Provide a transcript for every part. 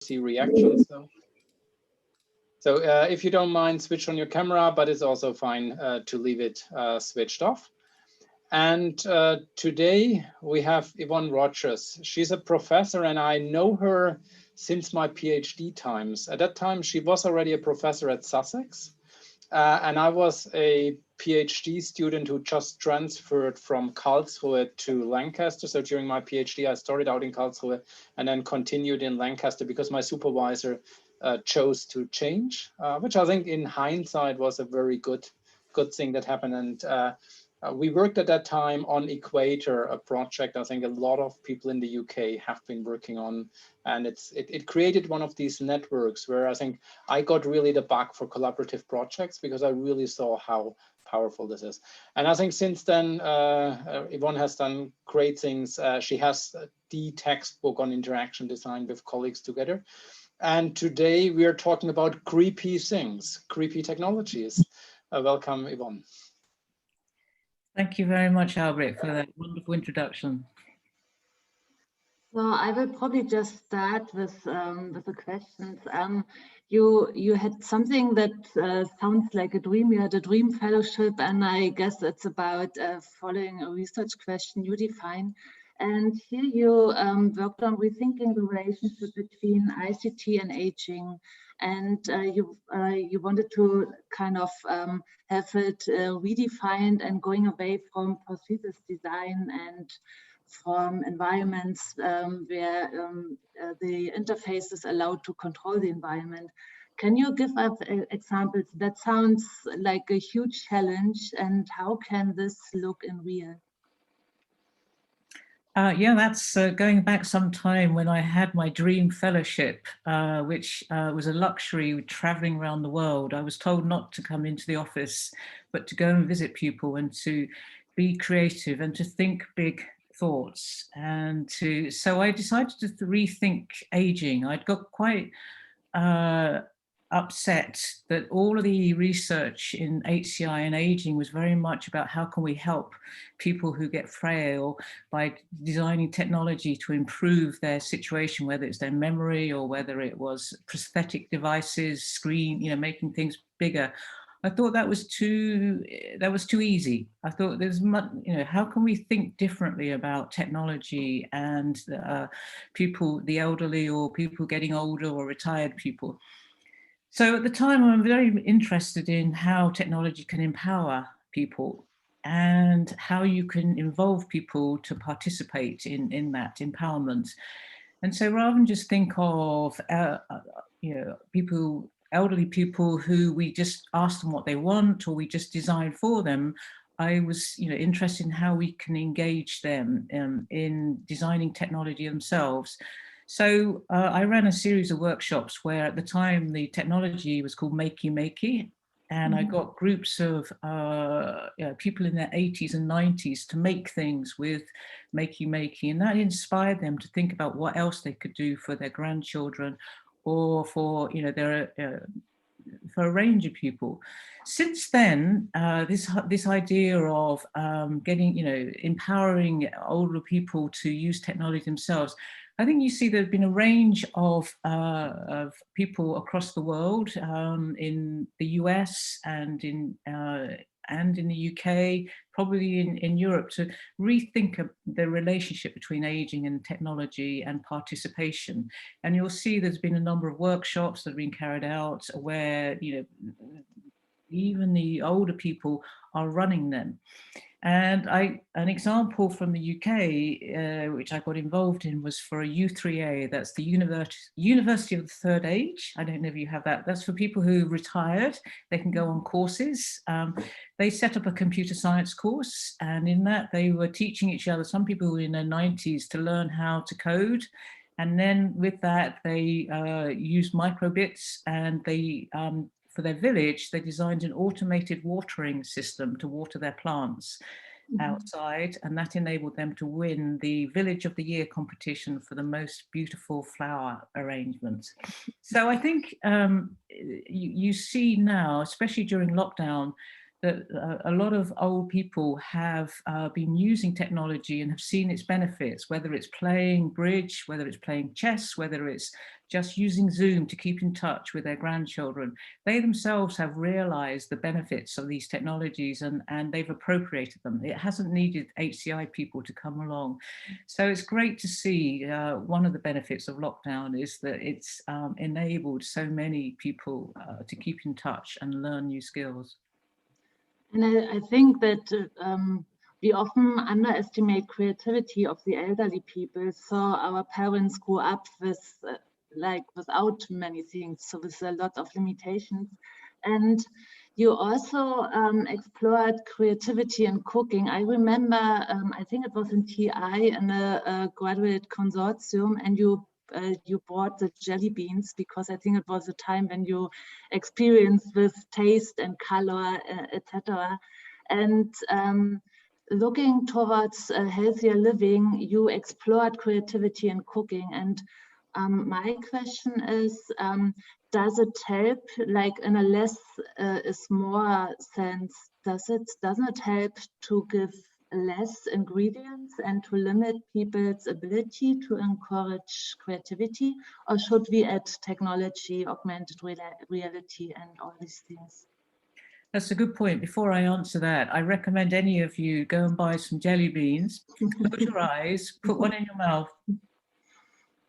see reactions though. So if you don't mind, switch on your camera, but it's also fine to leave it switched off. And today we have Yvonne Rogers. She's a professor and I know her since my PhD times. At that time, she was already a professor at Sussex. And I was a PhD student who just transferred from Karlsruhe to Lancaster. So during my PhD, I started out in Karlsruhe and then continued in Lancaster because my supervisor chose to change, which I think in hindsight was a very good thing that happened. And we worked at that time on Equator, a project I think a lot of people in the UK have been working on. And it created one of these networks where I think I got really the bug for collaborative projects because I really saw how powerful this is. And I think since then, Yvonne has done great things. She has the textbook on interaction design with colleagues together. And today we are talking about creepy things, creepy technologies. Welcome, Yvonne. Thank you very much, Albrecht, for that wonderful introduction. So I will probably just start with the questions. You had something that sounds like a dream. You had a dream fellowship, and I guess it's about following a research question you define. And here you worked on rethinking the relationship between ICT and aging. And you wanted to kind of have it redefined and going away from prosthesis design and from environments where the interface is allowed to control the environment. Can you give us examples? That sounds like a huge challenge, and how can this look in real? Yeah, that's going back some time when I had my dream fellowship, which was a luxury traveling around the world. I was told not to come into the office, but to go and visit people and to be creative and to think big thoughts. And so I decided to rethink aging. I'd got quite upset that all of the research in HCI and aging was very much about how can we help people who get frail by designing technology to improve their situation, whether it's their memory or whether it was prosthetic devices, screen, making things bigger. I thought that was too easy. I thought there's much, how can we think differently about technology and people, the elderly or people getting older or retired people. So at the time, I'm very interested in how technology can empower people and how you can involve people to participate in that empowerment. And so rather than just think of, elderly people who we just ask them what they want or we just design for them, I was interested in how we can engage them in designing technology themselves. So I ran a series of workshops where at the time the technology was called Makey Makey, and I got groups of people in their 80s and 90s to make things with Makey Makey, and that inspired them to think about what else they could do for their grandchildren or for for a range of people. Since then, this idea of empowering older people to use technology themselves, I think you see there's been a range of people across the world, in the US and in the UK, probably in Europe, to rethink the relationship between aging and technology and participation. And you'll see there's been a number of workshops that have been carried out where even the older people are running them. And an example from the UK, which I got involved in, was for a U3A, that's the University of the Third Age. I don't know if you have that. That's for people who retired. They can go on courses. They set up a computer science course, and in that they were teaching each other, some people who were in their 90s, to learn how to code. And then with that, they used microbits, and they for their village, they designed an automated watering system to water their plants outside, and that enabled them to win the Village of the Year competition for the most beautiful flower arrangements. So I think you see now, especially during lockdown, that a lot of old people have been using technology and have seen its benefits, whether it's playing bridge, whether it's playing chess, whether it's just using Zoom to keep in touch with their grandchildren. They themselves have realized the benefits of these technologies, and they've appropriated them. It hasn't needed HCI people to come along. So it's great to see one of the benefits of lockdown is that it's enabled so many people to keep in touch and learn new skills. And I think that we often underestimate creativity of the elderly people. So our parents grew up with like without many things, so with a lot of limitations. And you also explored creativity in cooking. I remember, I think it was in TI in a graduate consortium, and you bought the jelly beans because I think it was a time when you experienced with taste and color, etc. And looking towards healthier living, you explored creativity in cooking. And my question is, does it help, like in a less is more sense, doesn't it help to give less ingredients and to limit people's ability to encourage creativity? Or should we add technology, augmented reality, and all these things? That's a good point. Before I answer that, I recommend any of you go and buy some jelly beans, close your eyes, put one in your mouth,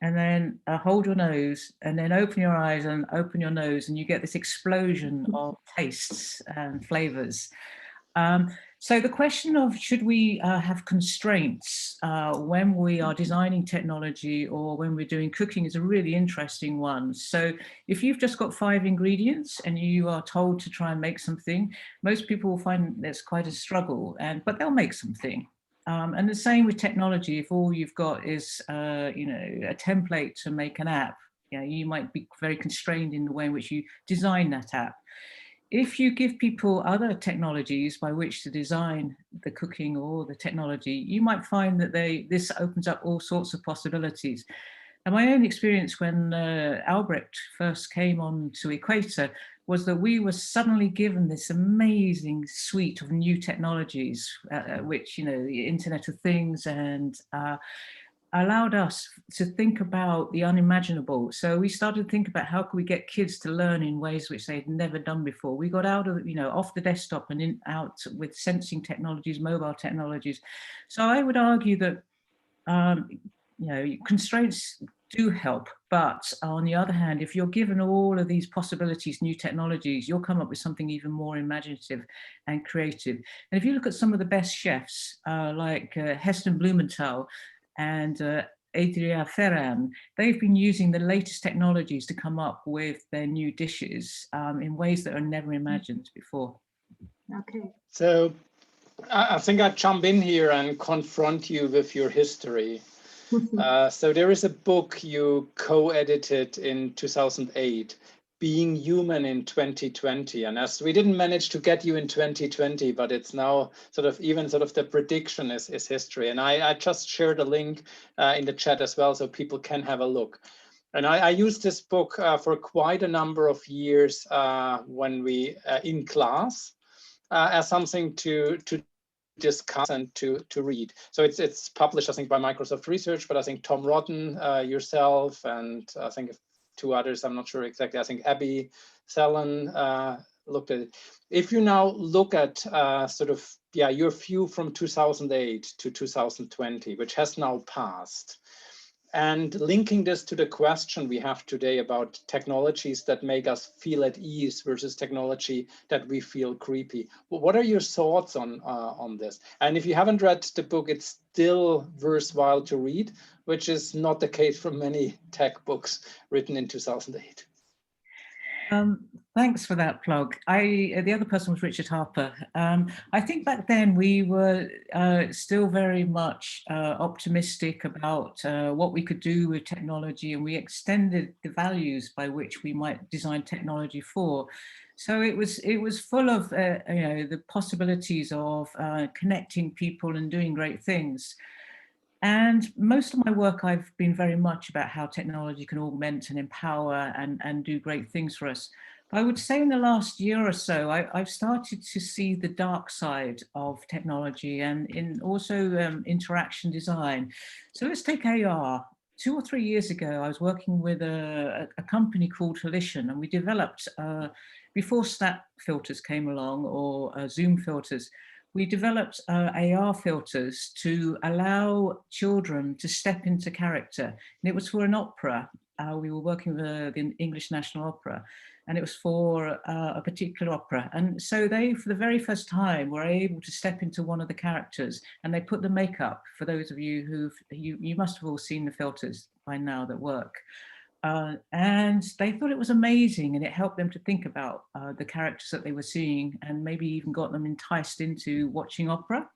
and then hold your nose, and then open your eyes and open your nose, and you get this explosion of tastes and flavors. So the question of should we have constraints when we are designing technology or when we're doing cooking is a really interesting one. So if you've just got 5 ingredients and you are told to try and make something, most people will find that's quite a struggle, but they'll make something. And the same with technology. If all you've got is a template to make an app, you might be very constrained in the way in which you design that app. If you give people other technologies by which to design the cooking or the technology, you might find that this opens up all sorts of possibilities. And my own experience when Albrecht first came on to Equator was that we were suddenly given this amazing suite of new technologies, which, the Internet of Things, and allowed us to think about the unimaginable. So we started to think about how could we get kids to learn in ways which they'd never done before. We got out of, off the desktop and out with sensing technologies, mobile technologies. So I would argue that, constraints do help, but on the other hand, if you're given all of these possibilities, new technologies, you'll come up with something even more imaginative and creative. And if you look at some of the best chefs, like Heston Blumenthal and Adria Ferran, they've been using the latest technologies to come up with their new dishes in ways that are never imagined before. Okay. So I think I'd jump in here and confront you with your history. So there is a book you co-edited in 2008, Being Human in 2020. And as we didn't manage to get you in 2020, but it's now even the prediction is history. And I just shared a link in the chat as well, so people can have a look. And I used this book for quite a number of years when we in class as something to discuss and to read. So it's published, I think, by Microsoft Research, but I think Tom Rodden, yourself, and I think 2 others, I'm not sure exactly. I think Abby Sellen looked at it. If you now look at your view from 2008 to 2020, which has now passed, and linking this to the question we have today about technologies that make us feel at ease versus technology that we feel creepy. What are your thoughts on this? And if you haven't read the book, it's still worthwhile to read, which is not the case for many tech books written in 2008. Thanks for that plug. The other person was Richard Harper. I think back then we were still very much optimistic about what we could do with technology, and we extended the values by which we might design technology for. So it was full of the possibilities of connecting people and doing great things. And most of my work, I've been very much about how technology can augment and empower and do great things for us. I would say in the last year or so, I've started to see the dark side of technology and in also interaction design. So let's take AR. 2 or 3 years ago, I was working with a company called Volition, and we developed, before Snap filters came along or Zoom filters, we developed AR filters to allow children to step into character. And it was for an opera. We were working with the English National Opera, and it was for a particular opera. And so they, for the very first time, were able to step into one of the characters, and they put the makeup, for those of you you must have all seen the filters by now that work. And they thought it was amazing, and it helped them to think about the characters that they were seeing, and maybe even got them enticed into watching opera.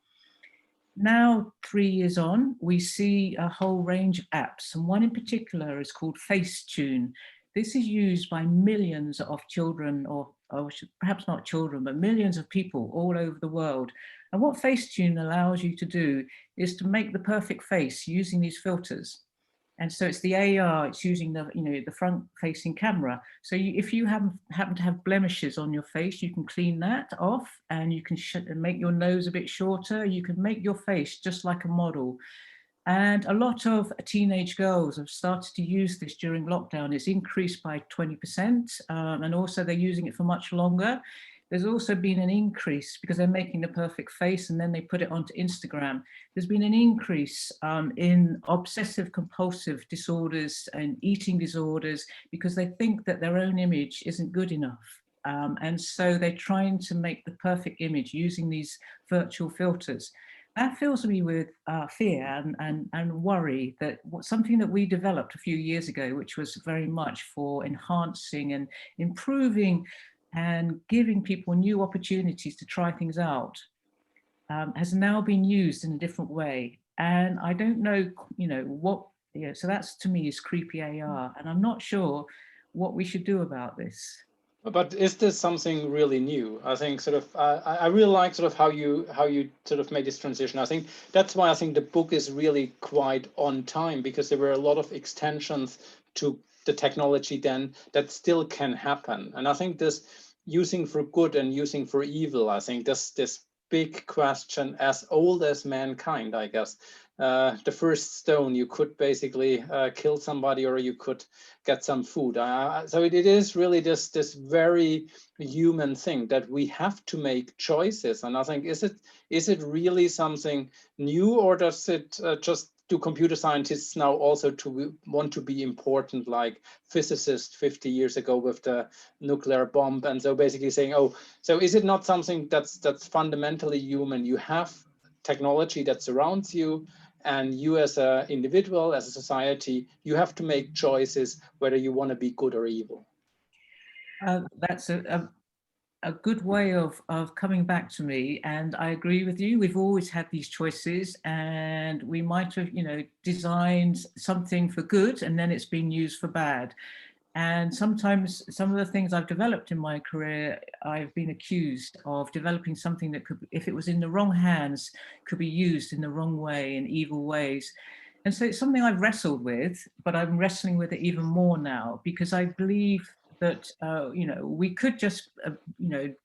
Now, 3 years on, we see a whole range of apps, and one in particular is called Facetune. This is used by millions of children, or perhaps not children, but millions of people all over the world. And what Facetune allows you to do is to make the perfect face using these filters. And so it's the AR, it's using the, the front-facing camera. So if you happen to have blemishes on your face, you can clean that off, and you can make your nose a bit shorter. You can make your face just like a model. And a lot of teenage girls have started to use this during lockdown. It's increased by 20%, and also they're using it for much longer. There's also been an increase because they're making the perfect face and then they put it onto Instagram. There's been an increase in obsessive compulsive disorders and eating disorders because they think that their own image isn't good enough. And so they're trying to make the perfect image using these virtual filters. That fills me with fear and worry that something that we developed a few years ago, which was very much for enhancing and improving and giving people new opportunities to try things out, has now been used in a different way. And I don't know, what, so that's, to me, is creepy AR. And I'm not sure what we should do about this. But is this something really new? I think sort of, I really like sort of how you sort of made this transition. I think that's why I think the book is really quite on time, because there were a lot of extensions to the technology then that still can happen. And I think this using for good and using for evil, I think this big question as old as mankind, I guess. The first stone, you could basically kill somebody or you could get some food. So it is really this very human thing that we have to make choices. And I think, is it really something new, or does it just do computer scientists now also want to be important like physicists 50 years ago with the nuclear bomb? And so basically saying, oh, so is it not something that's fundamentally human? You have technology that surrounds you, and you as an individual, as a society, you have to make choices whether you want to be good or evil. That's a good way of coming back to me, and I agree with you. We've always had these choices, and we might have, designed something for good, and then it's been used for bad. And sometimes some of the things I've developed in my career, I've been accused of developing something that could, if it was in the wrong hands, could be used in the wrong way, in evil ways. And so it's something I've wrestled with, but I'm wrestling with it even more now, because I believe that, we could just,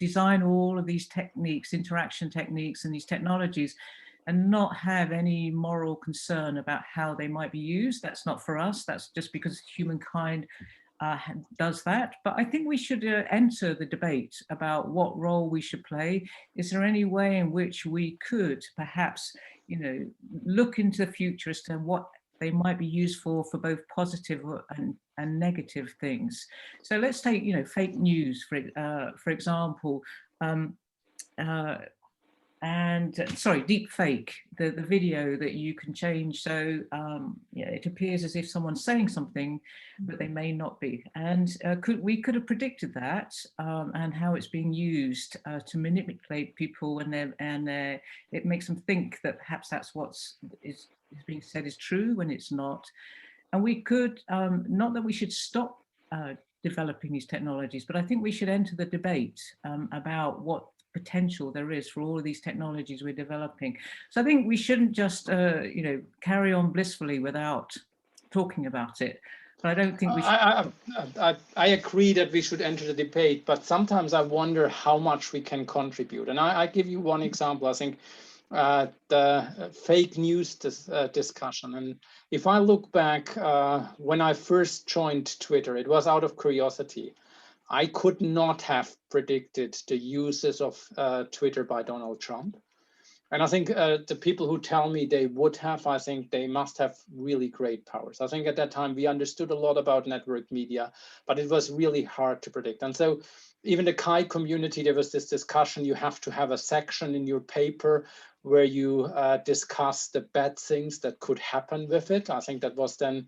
design all of these techniques, interaction techniques and these technologies, and not have any moral concern about how they might be used. That's not for us. That's just because humankind does that. But I think we should enter the debate about what role we should play. Is there any way in which we could perhaps, look into the future as to what they might be used for both positive and negative things? So let's take, fake news, for example, deep fake, the video that you can change. So it appears as if someone's saying something, but they may not be. And we could have predicted that, and how it's being used to manipulate people, and it makes them think that perhaps that's is being said is true when it's not. And we could, not that we should stop developing these technologies, but I think we should enter the debate about what potential there is for all of these technologies we're developing. So I think we shouldn't just, carry on blissfully without talking about it. But I don't think we should. I agree that we should enter the debate, but sometimes I wonder how much we can contribute. And I give you one example. I think the fake news discussion. And if I look back, when I first joined Twitter, it was out of curiosity. I could not have predicted the uses of Twitter by Donald Trump. And I think the people who tell me they would have, I think they must have really great powers. I think at that time we understood a lot about network media, but it was really hard to predict. And so even the Chi community, there was this discussion, you have to have a section in your paper where you discuss the bad things that could happen with it. I think that was then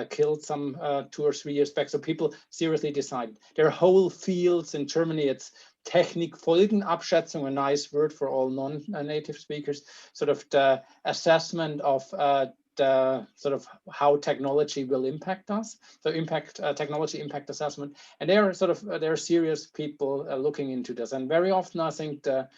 killed some 2 or 3 years back. So people seriously decided. There are whole fields in Germany, it's Technikfolgenabschätzung, a nice word for all non-native speakers, sort of the assessment of the sort of how technology will impact us. So technology impact assessment. And there are serious people looking into this. And very often I think the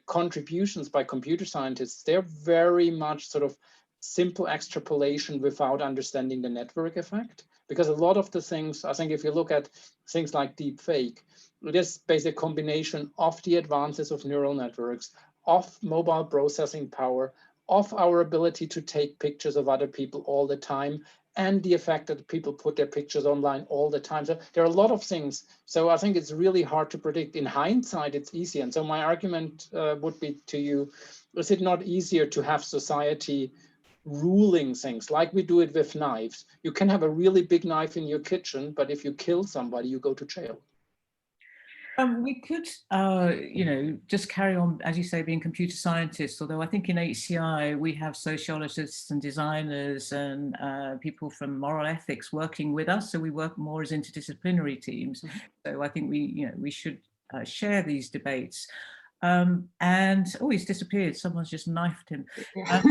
contributions by computer scientists, they're very much sort of simple extrapolation without understanding the network effect. Because a lot of the things, I think if you look at things like deep fake, it is basically a combination of the advances of neural networks, of mobile processing power, of our ability to take pictures of other people all the time, and the effect that people put their pictures online all the time. So there are a lot of things. So I think it's really hard to predict. In hindsight, it's easy. And so my argument would be to you, is it not easier to have society ruling things like we do it with knives? You can have a really big knife in your kitchen, but if you kill somebody, you go to jail. We could, just carry on, as you say, being computer scientists, although I think in HCI we have sociologists and designers and people from moral ethics working with us. So we work more as interdisciplinary teams. Mm-hmm. So I think we should share these debates. And oh, he's disappeared. Someone's just knifed him. Yeah.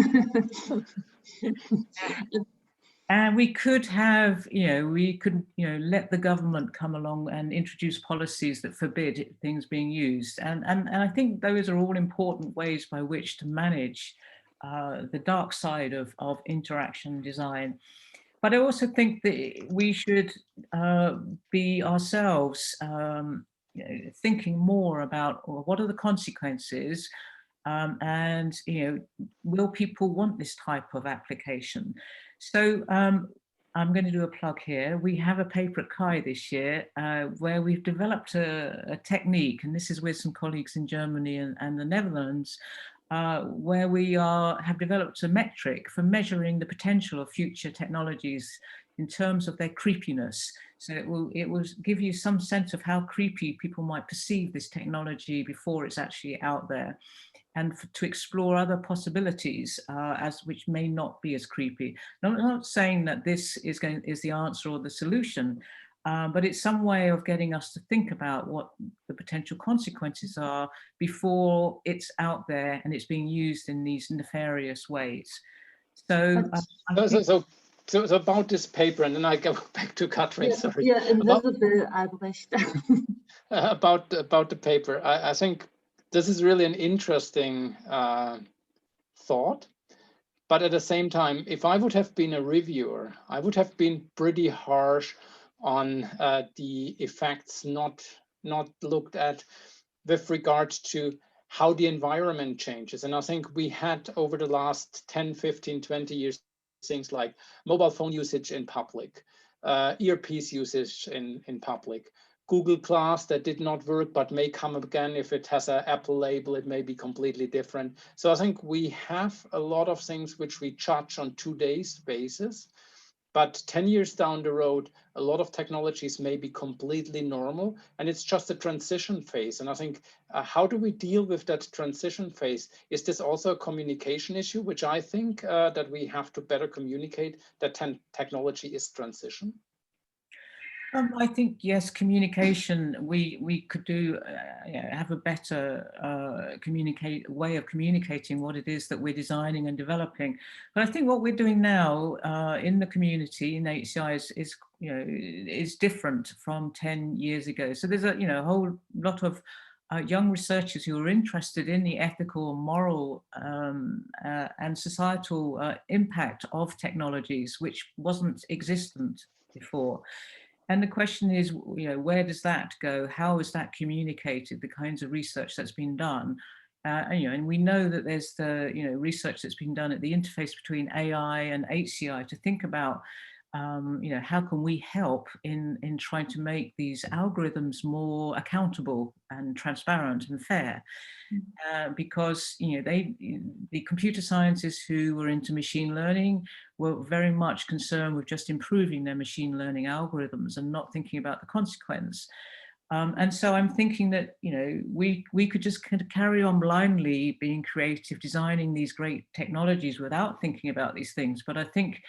And we could have, let the government come along and introduce policies that forbid things being used. And I think those are all important ways by which to manage the dark side of interaction design. But I also think that we should be ourselves thinking more about what are the consequences, and will people want this type of application? So I'm going to do a plug here. We have a paper at Chi this year where we've developed a technique, and this is with some colleagues in Germany and the Netherlands, where we have developed a metric for measuring the potential of future technologies in terms of their creepiness. So it will give you some sense of how creepy people might perceive this technology before it's actually out there, and to explore other possibilities which may not be as creepy. Now, I'm not saying that this is the answer or the solution, but it's some way of getting us to think about what the potential consequences are before it's out there and it's being used in these nefarious ways. So, so about this paper, and then I go back to Katrin. Yeah, sorry. Yeah, invisible Albrecht. about the paper, I think this is really an interesting thought, but at the same time, if I would have been a reviewer, I would have been pretty harsh on the effects not looked at with regards to how the environment changes. And I think we had over the last 10, 15, 20 years, things like mobile phone usage in public, earpiece usage in public, Google Glass that did not work but may come again. If it has an Apple label, it may be completely different. So I think we have a lot of things which we judge on today's basis, but 10 years down the road, a lot of technologies may be completely normal, and it's just a transition phase. And I think, how do we deal with that transition phase? Is this also a communication issue, which I think that we have to better communicate that technology is transition? I think, yes, communication, we could do, have a better way of communicating what it is that we're designing and developing. But I think what we're doing now in the community, in HCI, is different from 10 years ago. So there's a whole lot of young researchers who are interested in the ethical, moral, and societal impact of technologies, which wasn't existent before. And the question is, where does that go? How is that communicated? The kinds of research that's been done, and we know that there's the research that's been done at the interface between AI and HCI to think about how can we help in trying to make these algorithms more accountable and transparent and fair? Because the computer scientists who were into machine learning were very much concerned with just improving their machine learning algorithms and not thinking about the consequence. And so I'm thinking that we could just kind of carry on blindly being creative, designing these great technologies without thinking about these things. But I think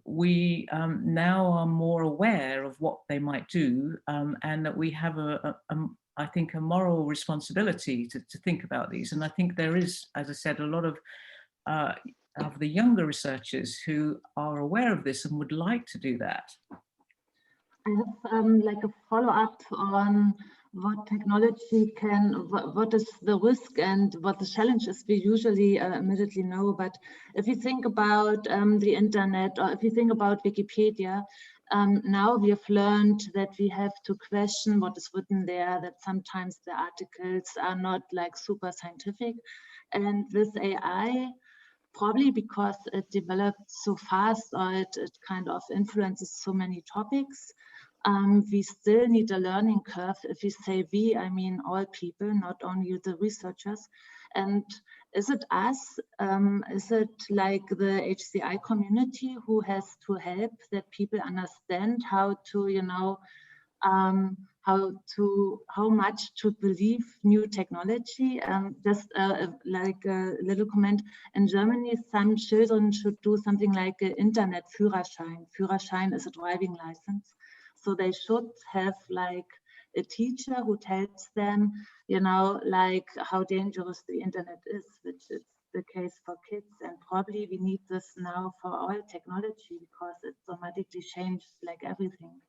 we now are more aware of what they might do, and that we have I think a moral responsibility to think about these. And I think there is, as I said, a lot of the younger researchers who are aware of this and would like to do that. I have like a follow-up on what technology can, what is the risk and what the challenge is. We usually immediately know, but if you think about the internet, or if you think about Wikipedia, now we have learned that we have to question what is written there, that sometimes the articles are not like super scientific. And with AI, probably because it developed so fast, or it kind of influences so many topics, we still need a learning curve. If you say we, I mean all people, not only the researchers. And is it us? Is it like the HCI community who has to help that people understand how to, how much to believe new technology? Just like a little comment, in Germany, some children should do something like an Internet Führerschein. Führerschein is a driving license. So they should have like a teacher who tells them, like how dangerous the internet is, which is the case for kids. And probably we need this now for all technology because it dramatically changed like everything.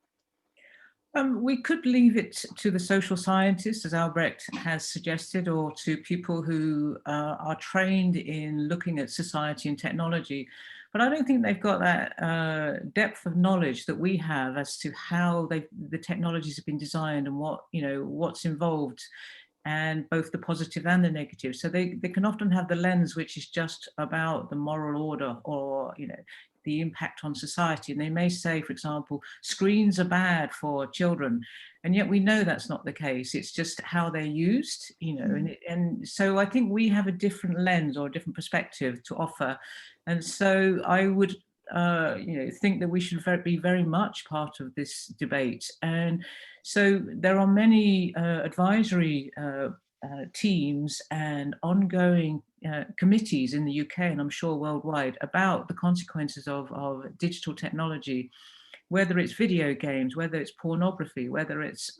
We could leave it to the social scientists, as Albrecht has suggested, or to people who are trained in looking at society and technology. But I don't think they've got that depth of knowledge that we have as to how the technologies have been designed and what's involved, and both the positive and the negative. So they can often have the lens which is just about the moral order, or the impact on society. And they may say, for example, screens are bad for children, and yet we know that's not the case. It's just how they're used, and so I think we have a different lens or a different perspective to offer. And so I would think that we should be very much part of this debate. And so there are many advisory teams and ongoing committees in the UK, and I'm sure worldwide, about the consequences of digital technology, whether it's video games, whether it's pornography, whether it's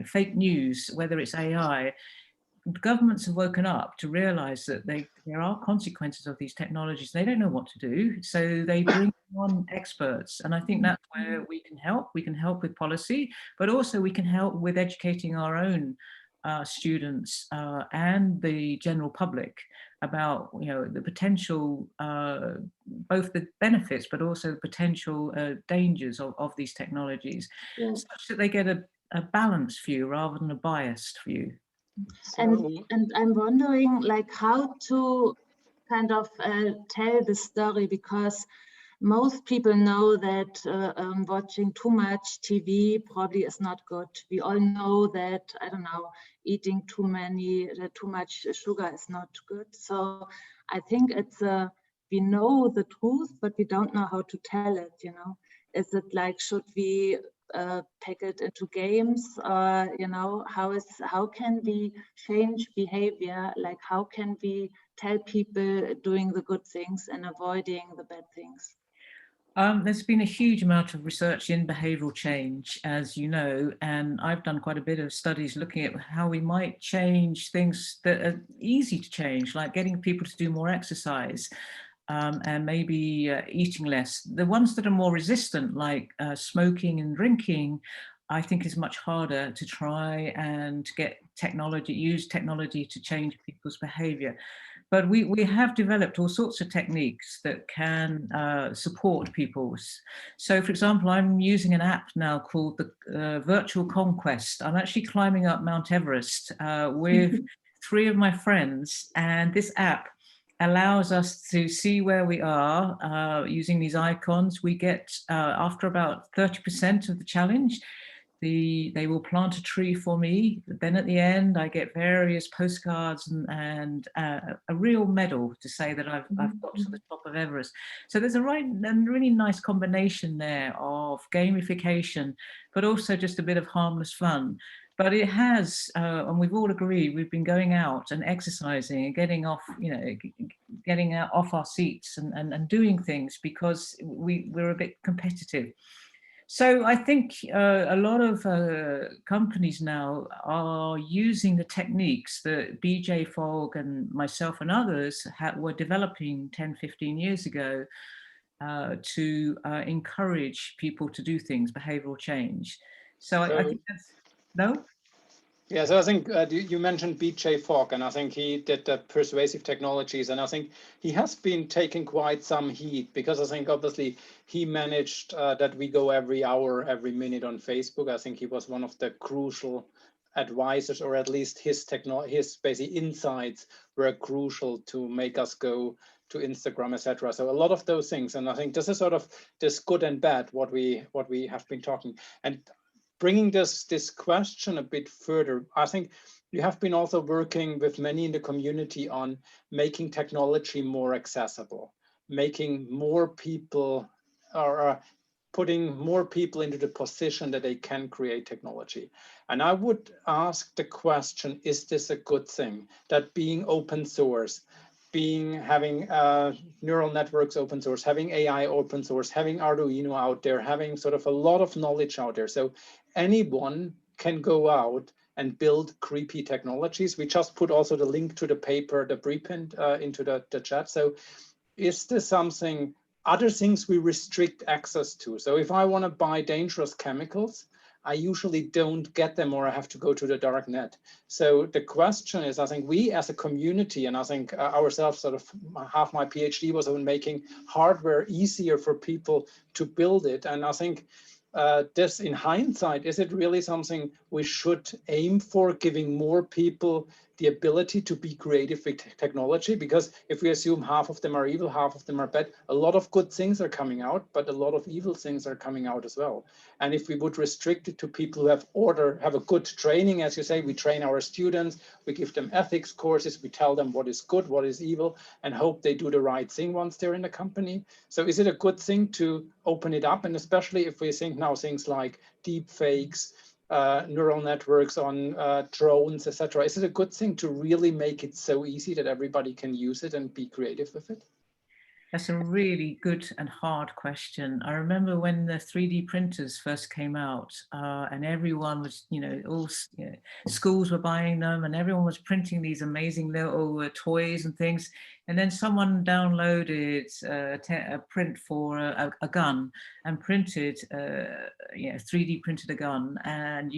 fake news, whether it's AI. Governments have woken up to realize that there are consequences of these technologies. They don't know what to do, so they bring on experts. And I think that's where we can help. We can help with policy, but also we can help with educating our own students and the general public about the potential, both the benefits, but also the potential dangers of these technologies, such that they get a balanced view rather than a biased view. And I'm wondering, like, how to kind of tell the story, because most people know that watching too much TV probably is not good. We all know that, I don't know, eating too much sugar is not good. So I think it's we know the truth, but we don't know how to tell it, Is it like, should we pack it into games, or how can we change behavior? Like, how can we tell people doing the good things and avoiding the bad things? There's been a huge amount of research in behavioural change, as you know, and I've done quite a bit of studies looking at how we might change things that are easy to change, like getting people to do more exercise, and maybe eating less. The ones that are more resistant, like smoking and drinking, I think it's much harder to try and use technology to change people's behavior. But we have developed all sorts of techniques that can support people. So, for example, I'm using an app now called the Virtual Conquest. I'm actually climbing up Mount Everest with 3 of my friends, and this app allows us to see where we are using these icons. We get, after about 30% of the challenge, they will plant a tree for me. Then at the end, I get various postcards and a real medal to say that I've got to the top of Everest. So there's a really nice combination there of gamification, but also just a bit of harmless fun. But it has, and we've all agreed, we've been going out and exercising and getting off, getting out off our seats and doing things because we're a bit competitive. So I think a lot of companies now are using the techniques that BJ Fogg and myself and others were developing 10, 15 years ago to encourage people to do things, behavioral change. So I think that's, no? Yeah, so I think you mentioned BJ Fogg, and I think he did the persuasive technologies, and I think he has been taking quite some heat because I think obviously he managed that we go every hour, every minute on Facebook. I think he was one of the crucial advisors, or at least his basic insights were crucial to make us go to Instagram, etc. So a lot of those things, and I think this is sort of this good and bad what we have been talking. And bringing this question a bit further, I think you have been also working with many in the community on making technology more accessible, making more people, or putting more people into the position that they can create technology. And I would ask the question, is this a good thing? That being open source, having neural networks open source, having AI open source, having Arduino out there, having sort of a lot of knowledge out there. So anyone can go out and build creepy technologies. We just put also the link to the paper, the preprint into the chat. So is this something, other things we restrict access to? So if I want to buy dangerous chemicals, I usually don't get them, or I have to go to the dark net. So the question is, I think we as a community, and I think ourselves, sort of half my PhD was on making hardware easier for people to build it. And I think this, in hindsight, is it really something we should aim for, giving more people the ability to be creative with technology? Because if we assume half of them are evil, half of them are bad, a lot of good things are coming out, but a lot of evil things are coming out as well. And if we would restrict it to people who have a good training, as you say, we train our students, we give them ethics courses, we tell them what is good, what is evil, and hope they do the right thing once they're in the company. So is it a good thing to open it up? And especially if we think now things like deep fakes, neural networks on drones, etc. Is it a good thing to really make it so easy that everybody can use it and be creative with it? That's a really good and hard question. I remember when the 3D printers first came out, and everyone was, schools were buying them, and everyone was printing these amazing little toys and things. And then someone downloaded a print for a gun and printed, 3D printed a gun, and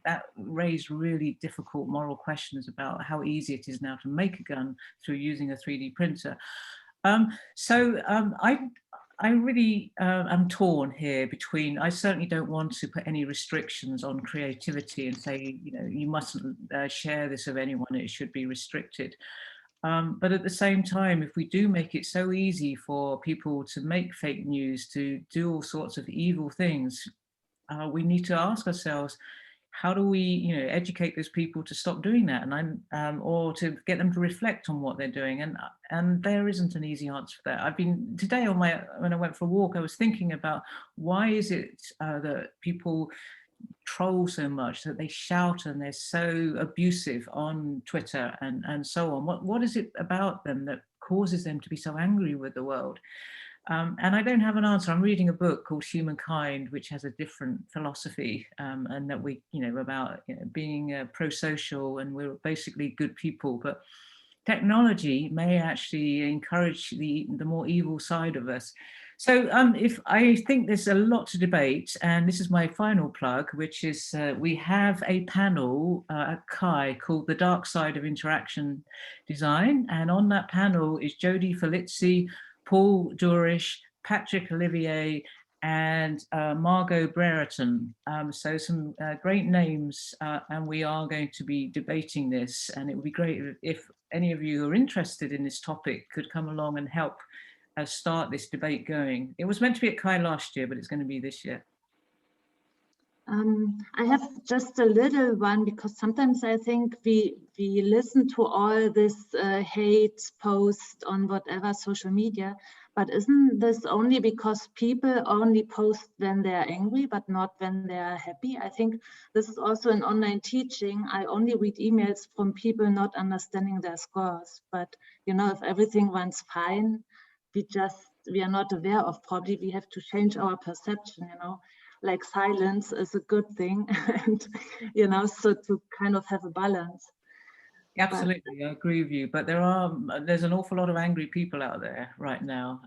that raised really difficult moral questions about how easy it is now to make a gun through using a 3D printer. I really am torn here between, I certainly don't want to put any restrictions on creativity and say, you mustn't share this with anyone, it should be restricted. But at the same time, if we do make it so easy for people to make fake news, to do all sorts of evil things, we need to ask ourselves, how do we, educate those people to stop doing that, and or to get them to reflect on what they're doing? And there isn't an easy answer for that. I've been today when I went for a walk, I was thinking about why is it that people troll so much, that they shout and they're so abusive on Twitter and so on. What is it about them that causes them to be so angry with the world? And I don't have an answer. I'm reading a book called Humankind, which has a different philosophy, and that we, about being pro-social, and we're basically good people. But technology may actually encourage the more evil side of us. So if I think there's a lot to debate, and this is my final plug, which is we have a panel at CHI called The Dark Side of Interaction Design. And on that panel is Jodie Felici, Paul Durish, Patrick Olivier, and Margot Brereton. So some great names, and we are going to be debating this. And it would be great if any of you who are interested in this topic could come along and help start this debate going. It was meant to be at CHI last year, but it's going to be this year. I have just a little one, because sometimes I think we listen to all this hate post on whatever social media, but isn't this only because people only post when they're angry, but not when they're happy? I think this is also in online teaching. I only read emails from people not understanding their scores, but you know, if everything runs fine, we are not aware of. Probably we have to change our perception, you know, like silence is a good thing, and you know, so to kind of have a balance. Absolutely, I agree with you. But there's an awful lot of angry people out there right now,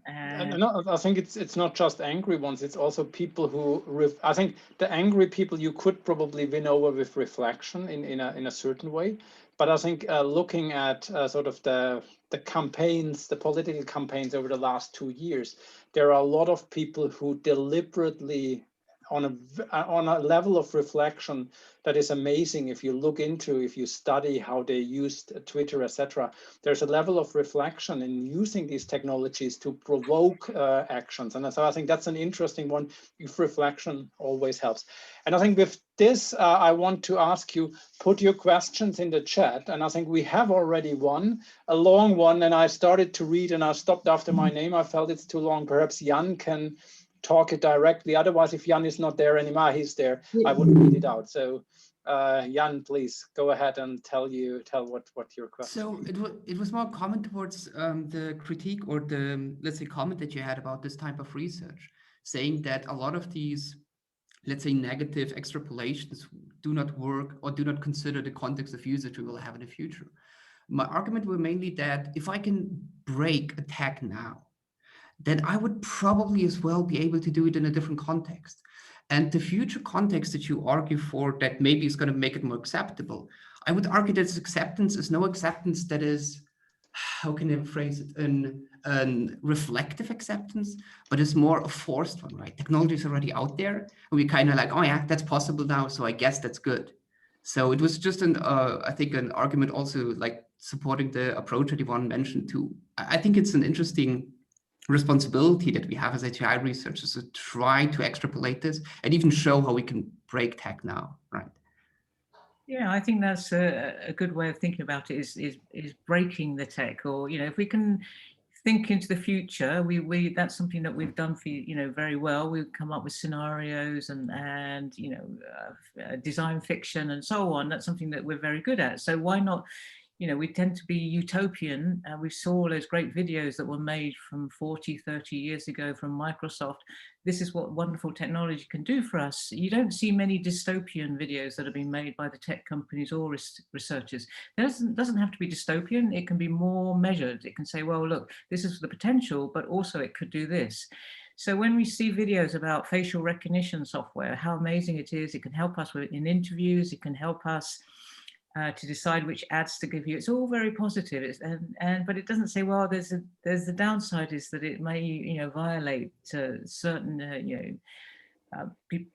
and I think it's not just angry ones. It's also people who I think the angry people you could probably win over with reflection in a certain way. But I think looking at sort of the campaigns, the political campaigns over the last 2 years, there are a lot of people who deliberately, on a level of reflection that is amazing. If you look into, if you study how they used Twitter, etc., there's a level of reflection in using these technologies to provoke actions. And so I think that's an interesting one, if reflection always helps. And I think with this, I want to ask you, put your questions in the chat. And I think we have already one, a long one, and I started to read and I stopped after my name. I felt it's too long. Perhaps Jan can talk it directly. Otherwise, if Jan is not there anymore, he's there, I would read it out. So Jan, please go ahead and tell what your question is. So it was more comment towards the critique, or the, let's say, comment that you had about this type of research, saying that a lot of these, let's say, negative extrapolations do not work or do not consider the context of usage we will have in the future. My argument were mainly that if I can break a tag now, then I would probably as well be able to do it in a different context. And the future context that you argue for, that maybe is going to make it more acceptable, I would argue that this acceptance is no acceptance that is, how can I phrase it, an reflective acceptance, but it's more a forced one, right? Technology is already out there, and we kind of like, oh yeah, that's possible now, so I guess that's good. So it was just I think an argument also like supporting the approach that Yvonne mentioned too. I think it's an interesting responsibility that we have as HI researchers to try to extrapolate this and even show how we can break tech now, right? Yeah, I think that's a good way of thinking about it, is breaking the tech. Or, you know, if we can think into the future, we that's something that we've done for, you know, very well. We've come up with scenarios and you know, design fiction and so on. That's something that we're very good at. So why not? You know, we tend to be utopian. We saw those great videos that were made from 40, 30 years ago from Microsoft. This is what wonderful technology can do for us. You don't see many dystopian videos that have been made by the tech companies or researchers. It doesn't have to be dystopian. It can be more measured. It can say, well, look, this is the potential, but also it could do this. So when we see videos about facial recognition software, how amazing it is, it can help us in interviews, it can help us to decide which ads to give you. It's all very positive, but it doesn't say, well, there's the downside is that it may, you know, violate certain you know,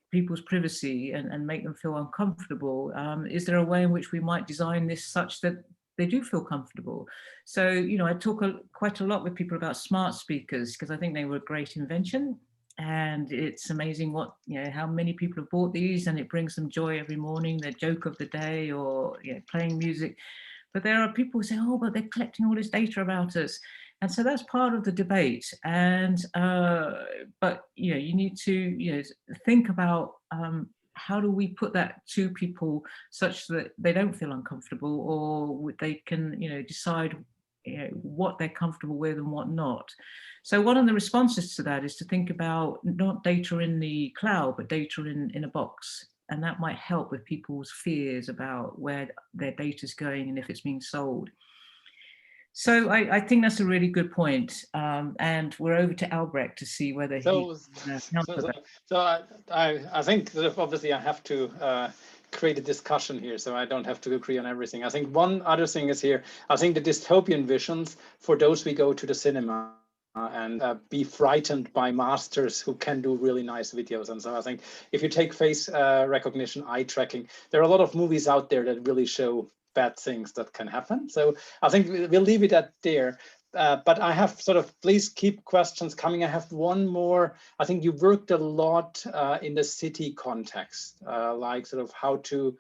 people's privacy and make them feel uncomfortable. Is there a way in which we might design this such that they do feel comfortable? So, you know, I talk quite a lot with people about smart speakers because I think they were a great invention. And it's amazing what, you know, how many people have bought these, and it brings them joy every morning, their joke of the day, or, you know, playing music. But there are people who say, oh, but they're collecting all this data about us. And so that's part of the debate. And, but, you know, you need to, you know, think about how do we put that to people such that they don't feel uncomfortable, or they can, you know, decide, you know, what they're comfortable with and what not. So one of the responses to that is to think about not data in the cloud, but data in a box. And that might help with people's fears about where their data is going and if it's being sold. So I think that's a really good point. And we're over to Albrecht to see whether So, he I think that obviously I have to create a discussion here, so I don't have to agree on everything. I think one other thing is here, I think the dystopian visions, for those we go to the cinema and be frightened by masters who can do really nice videos. And so I think if you take face recognition, eye tracking, there are a lot of movies out there that really show bad things that can happen. So I think we'll leave it at there. But I have sort of, please keep questions coming. I have one more. I think you worked a lot in the city context, like sort of how to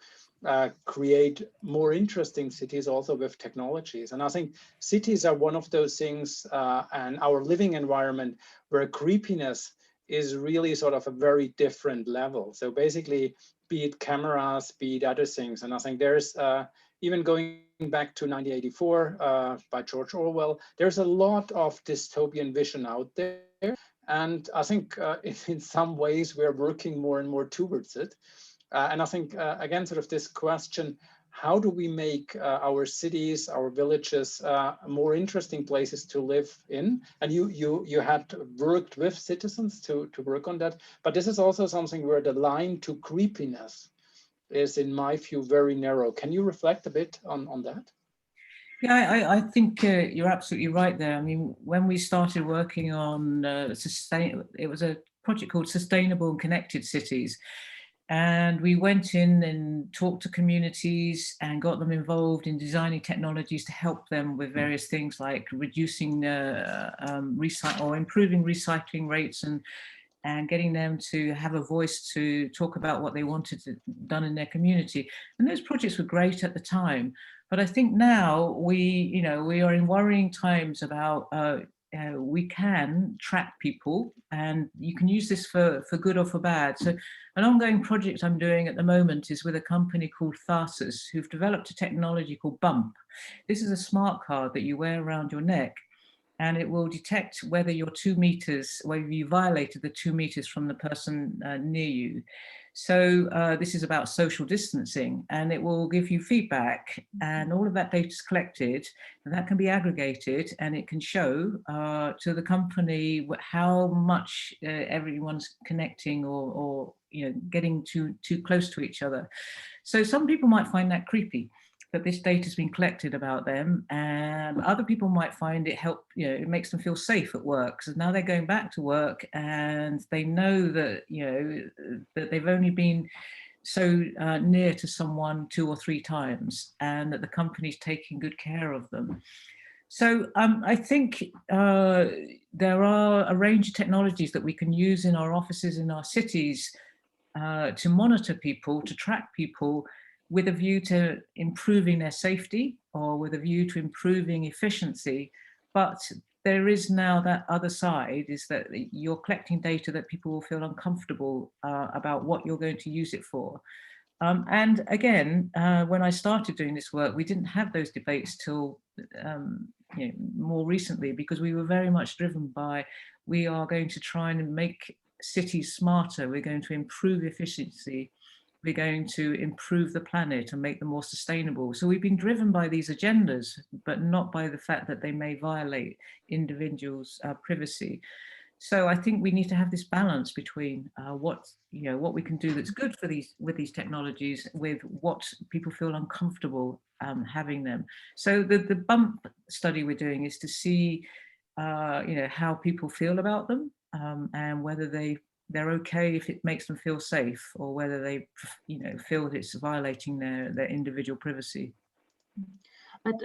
create more interesting cities also with technologies. And I think cities are one of those things and our living environment where creepiness is really sort of a very different level. So basically, be it cameras, be it other things. And I think there's even going back to 1984 by George Orwell, there's a lot of dystopian vision out there. And I think in some ways we're working more and more towards it. And I think, again, sort of this question, how do we make our cities, our villages, more interesting places to live in? And you had worked with citizens to work on that. But this is also something where the line to creepiness is, in my view, very narrow. Can you reflect a bit on that? Yeah, I think you're absolutely right there. I mean, when we started working on it was a project called Sustainable and Connected Cities. And we went in and talked to communities and got them involved in designing technologies to help them with various things like reducing recycle or improving recycling rates and getting them to have a voice to talk about what they wanted done in their community. And those projects were great at the time. But I think now we are in worrying times about we can track people, and you can use this for good or for bad. So an ongoing project I'm doing at the moment is with a company called Tharsis, who've developed a technology called Bump. This is a smart card that you wear around your neck, and it will detect whether you're 2 meters, whether you violated the 2 meters from the person near you. So this is about social distancing, and it will give you feedback, and all of that data is collected, and that can be aggregated, and it can show to the company how much everyone's connecting or getting too close to each other. So some people might find that creepy, that this data has been collected about them, and other people might find it it makes them feel safe at work. So now they're going back to work and they know that, that they've only been so near to someone 2 or 3 times, and that the company's taking good care of them. So I think there are a range of technologies that we can use in our offices, in our cities, to monitor people, to track people, with a view to improving their safety or with a view to improving efficiency. But there is now that other side, is that you're collecting data that people will feel uncomfortable about what you're going to use it for. And again, when I started doing this work, we didn't have those debates till more recently, because we were very much driven by, we are going to try and make cities smarter, we're going to improve efficiency, we're going to improve the planet and make them more sustainable. So we've been driven by these agendas, but not by the fact that they may violate individuals' privacy. So I think we need to have this balance between what we can do that's good for with these technologies, with what people feel uncomfortable having them. So the Bump study we're doing is to see how people feel about them, and whether they're okay if it makes them feel safe, or whether they feel that it's violating their individual privacy. But